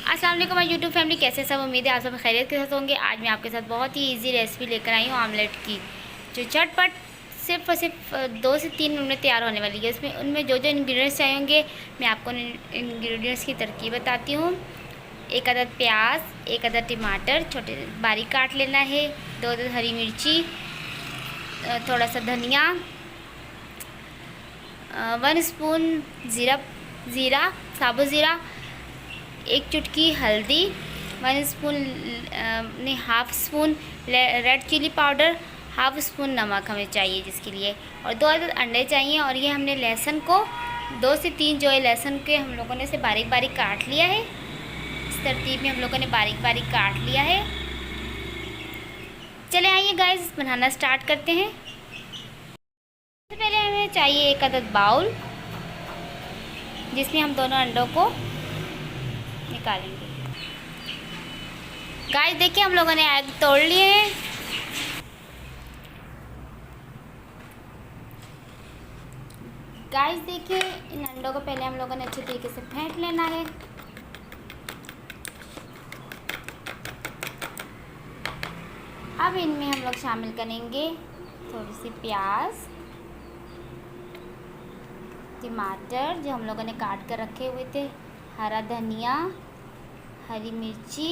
अस्सलाम वालेकुम my YouTube family, कैसे सब? उम्मीद है आप सब खैरियत के साथ होंगे। आज मैं आपके साथ बहुत ही इजी रेसिपी लेकर आई हूँ आमलेट की, जो झटपट सिर्फ और सिर्फ 2 से 3 मिनट में तैयार होने वाली है। उसमें उनमें जो जो इंग्रेडिएंट्स चाहिए होंगे मैं आपको इंग्रेडिएंट्स की तरकीब बताती हूँ। 1 अदद प्याज, 1 अदद टमाटर छोटे बारीक काट लेना है, 2 अदद हरी मिर्ची, थोड़ा सा धनिया, 1 स्पून ज़ीरा साबुत ज़ीरा, 1 चुटकी हल्दी, 1 स्पून नहीं half spoon red chilli powder, half spoon नमक हमें चाहिए जिसके लिए, और 2 अदद अंडे चाहिए। और ये हमने लहसुन को 2 से 3 जो है लहसुन के हम लोगों ने इसे बारीक बारीक काट लिया है। इस तरतीब में हम लोगों ने बारीक बारीक काट लिया है। चले आइए गाइस बनाना स्टार्ट करते हैं। सबसे पहले हमें चाहिए 1 अदद बाउल, जिसमें हम दोनों अंडों को निकालेंगे। गाइस देखिए हम लोगों ने एग तोड़ लिए हैं। गाइस देखिए इन अंडों को पहले हम लोगों ने अच्छे तरीके से फेंट लेना है। अब इनमें हम लोग शामिल करेंगे थोड़ी सी प्याज, टमाटर जो हम लोगों ने काट कर रखे हुए थे, हरा धनिया, हरी मिर्ची,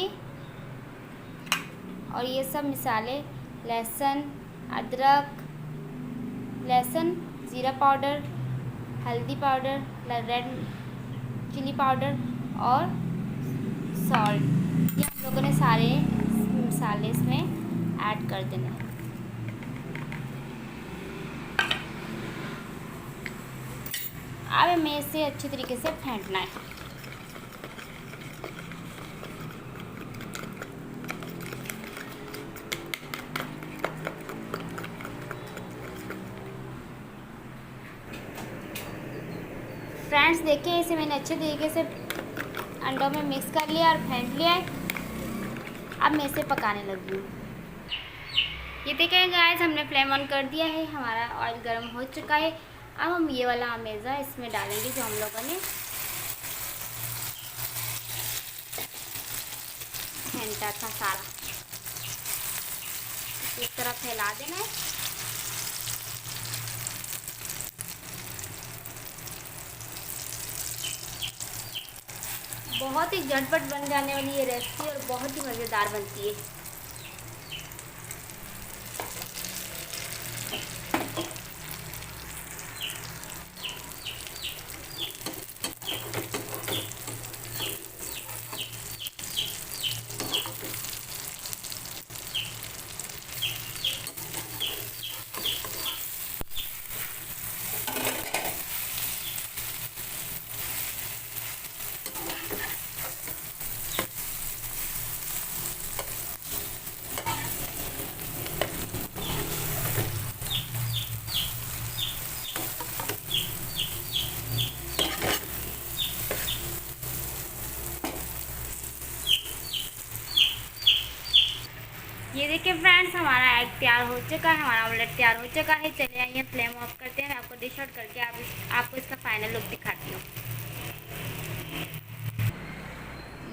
और ये सब मिसाले लहसुन, अदरक, लहसुन, ज़ीरा पाउडर, हल्दी पाउडर, रेड चिली पाउडर और सॉल्ट, ये हम लोगों ने सारे मसाले इसमें ऐड कर देने हैं। अब हमें इसे अच्छी तरीके से फेंटना है। फ्रेंड्स देखिए इसे मैंने अच्छे तरीके से अंडों में मिक्स कर लिया और फेंट लिया है। अब मैं इसे पकाने लगी हूँ। ये देखिए गाइस हमने फ्लेम ऑन कर दिया है, हमारा ऑयल गर्म हो चुका है। अब हम ये वाला अमेज़ा इसमें डालेंगे जो हम लोगों ने फेंटा था सारा। इस तरह फैला देना है। बहुत ही झटपट बन जाने वाली ये रेसिपी और बहुत ही मज़ेदार बनती है। ये देखिए फ्रेंड्स हमारा एग तैयार हो चुका है, हमारा ऑमलेट तैयार हो चुका है। चलिए आइए फ्लेम ऑफ करते हैं। मैं आपको डिश आउट करके आपको इसका फाइनल लुक दिखाती हूँ।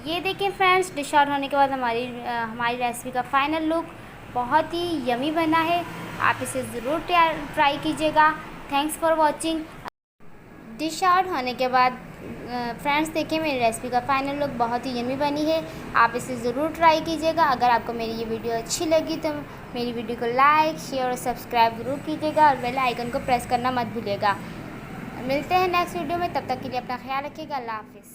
ये देखिए फ्रेंड्स डिश आउट होने के बाद हमारी रेसिपी का फाइनल लुक बहुत ही यमी बना है। आप इसे ज़रूर ट्राई कीजिएगा। Thanks for watching. Dish out होने के बाद फ्रेंड्स देखिए मेरी रेसिपी का फाइनल लुक बहुत ही यमी बनी है। आप इसे ज़रूर ट्राई कीजिएगा। अगर आपको मेरी ये वीडियो अच्छी लगी तो मेरी वीडियो को लाइक, शेयर और सब्सक्राइब ज़रूर कीजिएगा और बेल आइकन को प्रेस करना मत भूलिएगा। मिलते हैं नेक्स्ट वीडियो में, तब तक के लिए अपना ख्याल रखिएगा। अल्लाह हाफिज़।